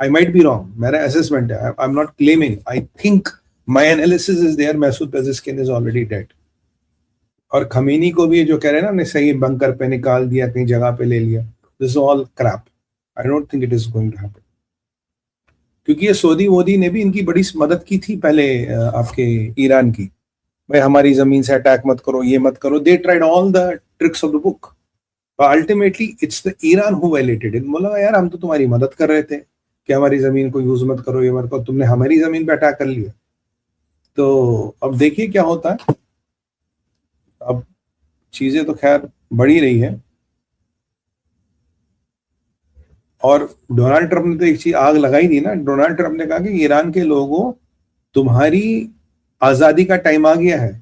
I might be wrong, मेरा assessment है, I am not claiming, I think my analysis is there, Masoud Pezeshkian is already dead. और Khamenei को भी जो कह रहे हैं ना हमने सही बंकर पे निकाल दिया, कहीं जगह पे ले लिया, this is all crap. I don't think it is going to happen, क्योंकि ये सऊदी वोदी ने भी इनकी बड़ी मदद की थी पहले आपके ईरान की, भाई हमारी जमीन से अटैक मत करो, ये मत करो, they tried all the tricks of the book, ultimately it's the Iran who violated it. बोला यार हम तो तुम्हारी मदद कर रहे थे कि हमारी जमीन को यूज मत करो, ये मत करो, तुमने हमारी जमीन पे अटैक कर लिया। तो अब देखिए क्या होता है। अब चीजें तो खैर बढ़ी रही है, और डोनाल्ड ट्रंप ने तो एक चीज आग लगाई दी ना। डोनाल्ड ट्रंप ने कहा कि ईरान के लोगों, तुम्हारी आजादी का टाइम आ गया है,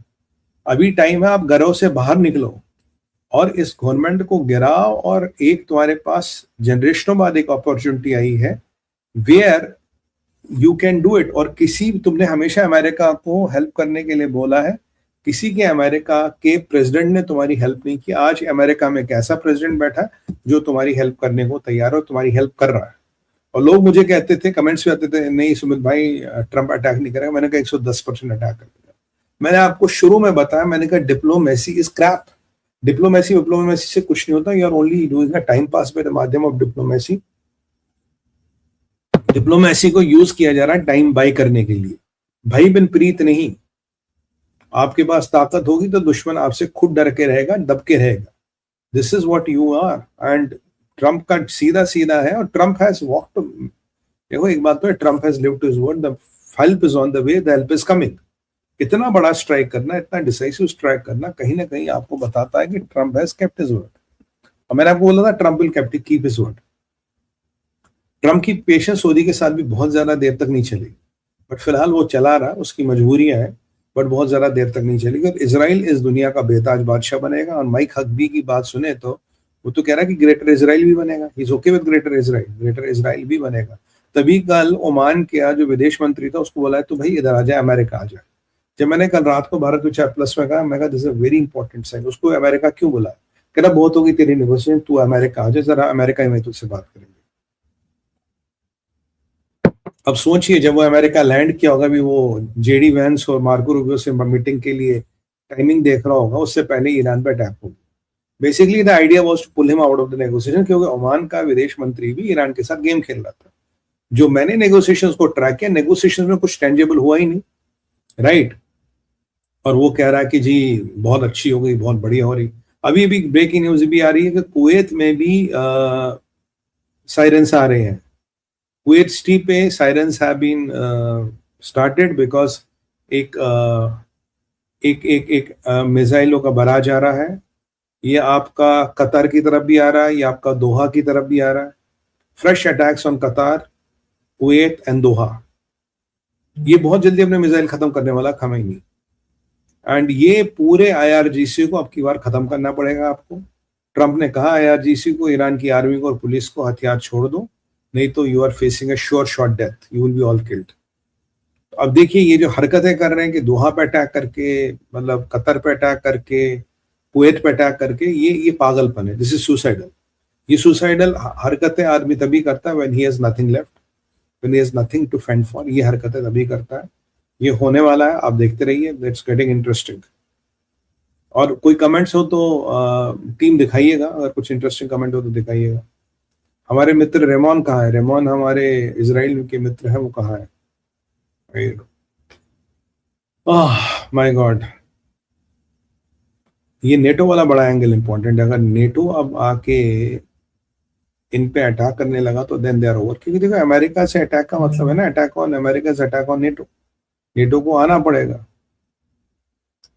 अभी टाइम है आप घरों से बाहर निकलो और इस गवर्नमेंट को गिराओ, और एक तुम्हारे पास जनरेशनों बाद एक अपॉर्चुनिटी आई है where you can do it. और किसी, तुमने हमेशा अमेरिका को हेल्प करने के लिए बोला है, किसी के अमेरिका के प्रेसिडेंट ने तुम्हारी हेल्प नहीं की। आज अमेरिका में एक ऐसा प्रेसिडेंट बैठा है जो तुम्हारी हेल्प करने को तैयार हो, तुम्हारी हेल्प कर रहा है। और लोग मुझे कहते थे, कमेंट्स में आते थे, नहीं सुमित भाई ट्रंप अटैक नहीं करेगा। मैंने कहा 110% अटैक करेगा। मैंने आपको शुरू में बताया, मैंने कहा डिप्लोमेसी इज क्रैप, डिप्लोमेसी से कुछ नहीं होता, you are only doing a time pass by the माध्यम ऑफ डिप्लोमेसी। डिप्लोमेसी को यूज किया जा रहा है टाइम बाय करने के लिए, भाई बिन प्रीत नहीं। आपके पास ताकत होगी तो दुश्मन आपसे खुद डर के रहेगा, दब के रहेगा। This is what you are. And Trump का सीधा सीधा है, और ट्रंप हैज वॉक्ड, देखो एक बात तो है, Trump has lived his word, the help is on the way, the help is coming. इतना बड़ा स्ट्राइक करना, इतना डिसाइसिव स्ट्राइक करना, कहीं ना कहीं आपको बताता है कि Trump has kept his word. और मैंने आपको बोला था Trump will keep his word. Trump की पेशेंस सऊदी के साथ भी बहुत ज्यादा देर तक नहीं चलेगी, बट फिलहाल वो चला रहा, उसकी मजबूरियां हैं, बट बहुत ज्यादा देर तक नहीं चलेगी। और इजराइल इस दुनिया का बेताज बादशाह बनेगा। और माइक हकबी की बात सुने तो वो तो कह रहा है कि ग्रेटर इजराइल भी बनेगा, he is okay with greater Israel भी बनेगा। तभी कल ओमान के जो विदेश मंत्री था उसको बोला है तो भाई इधर आ जाए, अमेरिका आ जाए। जब मैंने कल रात को भारत विचार प्लस में कहा, मैं कहा this is a very important sign, उसको अमेरिका क्यों बोला? कह रहा बहुत होगी तेरी नेगोशिएशन, तू अमेरिका आ जाए जरा, अमेरिका में तुझसे बात करेंगे। अब सोचिए जब वो अमेरिका लैंड किया होगा, भी वो जेडी वैंस और मार्को रूबियो से मीटिंग के लिए टाइमिंग देख रहा होगा, उससे पहले ईरान पे अटैक होगा। Basically the idea was to pull him out of the negotiation, क्योंकि ओमान का विदेश मंत्री भी ईरान के साथ गेम खेल रहा था। जो मैंने नेगोशिएशंस को ट्रैक किया, नेगोशिएशंस में कुछ टेंजेबल हुआ ही नहीं, राइट। और वो कह रहा है कि जी बहुत अच्छी हो गई, बहुत बढ़िया हो रही। अभी भी ब्रेकिंग न्यूज भी आ रही है कि कुवैत में भी साइरेंस आ रहे हैं। कुवैत सिटी पे sirens have been started because एक मिसाइलों का बराज आ रहा है। ये आपका कतर की तरफ भी आ रहा है, ये आपका दोहा की तरफ भी आ रहा है। Fresh attacks on Qatar, Kuwait and Doha. ये बहुत जल्दी अपने मिसाइल खत्म करने वाला खमीनी। एंड ये पूरे IRGC को अब की बार खत्म करना पड़ेगा आपको। ट्रंप ने कहा IRGC को, ईरान की आर्मी को और पुलिस को, हथियार छोड़ दो, नहीं तो you are facing a sure shot death, you will be all killed. अब देखिए ये जो हरकतें कर रहे हैं कि दोहा पे अटैक करके, मतलब कतर पे अटैक करके, कुवैत पे अटैक करके, ये पागलपन है। This is suicidal. ये सुसाइडल हरकतें आदमी तभी करता है when he has nothing left, when he has nothing to fend for. ये हरकतें तभी करता है। ये होने वाला है, आप देखते रहिए, दैट्स गेटिंग इंटरेस्टिंग। और कोई कमेंट्स हो तो टीम दिखाइएगा, अगर कुछ इंटरेस्टिंग कमेंट हो तो दिखाइएगा। हमारे मित्र रेमोन कहाँ है? रेमोन हमारे इजराइल के मित्र है, वो कहाँ है? माय गॉड, ये नेटो वाला बड़ा एंगल इंपॉर्टेंट है। अगर नेटो अब आके इन पे अटैक करने लगा तो देन दे आर ओवर। क्योंकि देखो अमेरिका से अटैक का मतलब है ना, अटैक ऑन अमेरिका से अटैक ऑन नेटो। नेटो को आना पड़ेगा।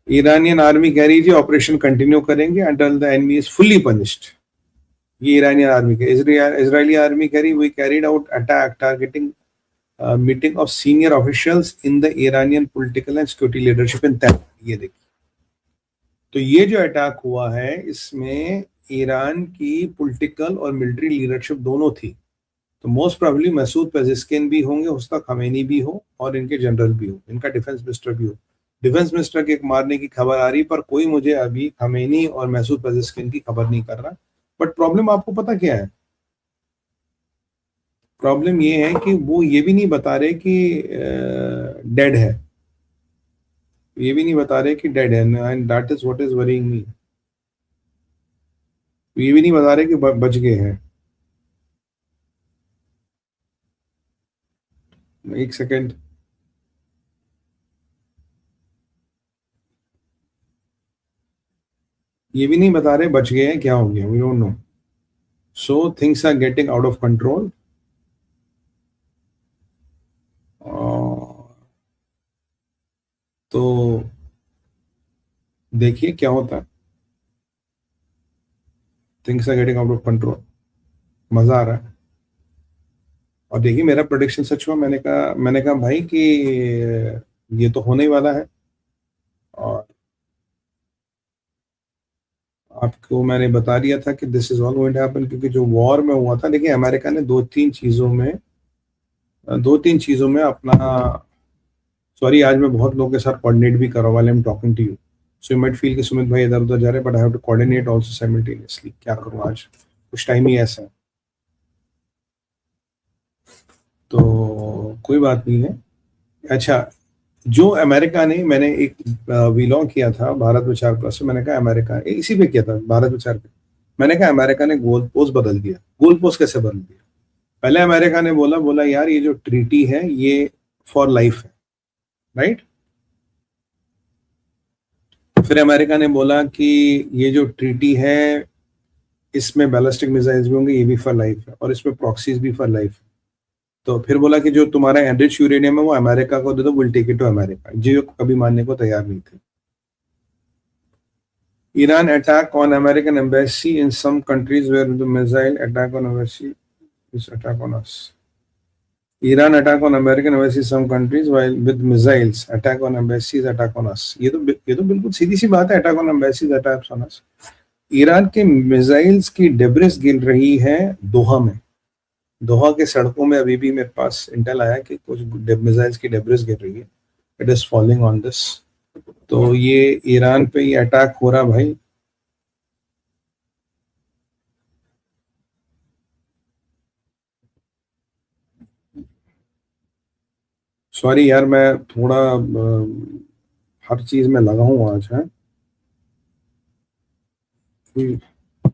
ईरानियन आर्मी कह रही थी ऑपरेशन कंटिन्यू करेंगे until the enemy is fully punished. ये ईरानियन आर्मी के, इजरायली आर्मी कह रही we carried out attack targeting meeting of senior officials in the Iranian political and security leadership in Tehran. ये देखिए, तो ये जो अटैक हुआ है इसमें ईरान की पॉलिटिकल और मिलिट्री लीडरशिप दोनों थी। तो मोस्ट प्रोबेबली मसूद पेजेस्किन भी होंगे, उसका खमेनी भी हो, और इनके जनरल भी हो, इनका डिफेंस मिनिस्टर भी हो। डिफेंस मिनिस्टर के मारने की खबर आ रही, पर कोई मुझे अभी खमेनी और मसूद पेजेस्किन की खबर नहीं कर रहा। बट प्रॉब्लम आपको पता क्या है? प्रॉब्लम ये है कि वो ये भी नहीं बता रहे कि डेड है, ये भी नहीं बता रहे कि डेड है, and that is what is worrying me. ये भी नहीं बता रहे कि बच गए हैं। एक सेकेंड, ये भी नहीं बता रहे बच गए हैं, क्या हो गया, we don't know. So things are getting out of control. तो देखिए क्या होता है। Things are getting out of control, मजा आ रहा है। और देखिए मेरा प्रोडिक्शन सच हुआ, मैंने कहा भाई कि ये तो होने ही वाला है। और आपको मैंने बता दिया था कि this is all going to happen, क्योंकि जो वॉर में हुआ था, देखिए अमेरिका ने दो तीन चीजों में अपना, सॉरी आज मैं बहुत लोगों के साथ कोऑर्डिनेट भी कर रहा हूं while I am talking to you, so you might feel कि सुमित भाई इधर उधर जा रहे हैं, but I have to coordinate also simultaneously. क्या करूं, आज कुछ टाइम ही ऐसा है, तो कोई बात नहीं है। अच्छा, जो अमेरिका ने, मैंने एक वीलॉग किया था भारत विचार प्लस में, मैंने कहा अमेरिका, इसी पे किया था भारत विचार पे, मैंने कहा अमेरिका ने गोल पोस्ट बदल दिया। गोल पोस्ट कैसे बदल दिया? पहले अमेरिका ने बोला यार ये जो ट्रीटी है ये फॉर लाइफ है, राइट। फिर अमेरिका ने बोला कि ये जो ट्रीटी है इसमें बैलिस्टिक मिसाइल्स भी होंगे, ये भी फॉर लाइफ है, और इसमें प्रॉक्सीज भी फॉर लाइफ है। तो फिर बोला कि जो तुम्हारा एनरिच यूरेनियम है वो अमेरिका को दे दो, will take it to America. जो कभी मानने को तैयार नहीं थे। Iran attack on American embassy in some countries where the missile attack on embassy is attack on us. Iran attack on American embassy in some countries while with missiles attack on embassies attack on us. ये तो बिल्कुल सीधी सी बात है, attack on embassies attack on us. Iran के missiles की debris गिर रही है दोहा में। दोहा के सड़कों में अभी भी मेरे पास इंटेल आया कि कुछ मिसाइल्स की डेब्रिस गिर रही है। It is falling on this. तो ये ईरान पे ये अटैक हो रहा भाई। सॉरी यार, मैं थोड़ा हर चीज में लगा हूँ आज है।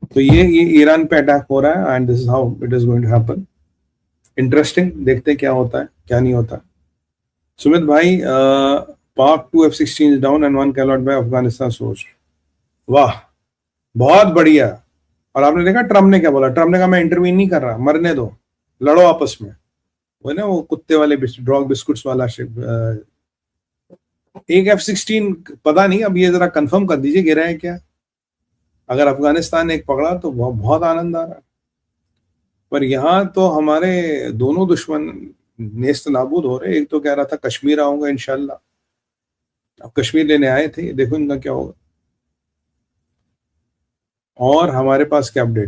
तो ये ईरान पे अटैक हो रहा है, and this is how it is going to happen. Interesting, देखते हैं क्या होता है क्या नहीं होता। सुमित भाई, Pak 2 F-16 down and 1 can not by Afghanistan source. वाह, बहुत बढ़िया। और आपने देखा ट्रम्प ने क्या बोला? ट्रम्प ने कहा मैं इंटरवीन नहीं कर रहा, मरने दो, लड़ो आपस में। वो ना वो कुत्ते वाले डॉग बिस्कुट्स वाला एक F-16 पता नहीं, अब ये जरा कंफर्म कर दीजिए गिरा है क्या। अगर अफगानिस्तान ने एक पकड़ा तो बहुत आनंद आ रहा है। पर यहाँ तो हमारे दोनों दुश्मन नेस्त नाबूद हो रहे। एक तो कह रहा था कश्मीर आऊंगा इंशाल्लाह, अब कश्मीर लेने आए थे, देखो इनका क्या होगा। और हमारे पास क्या अपडेट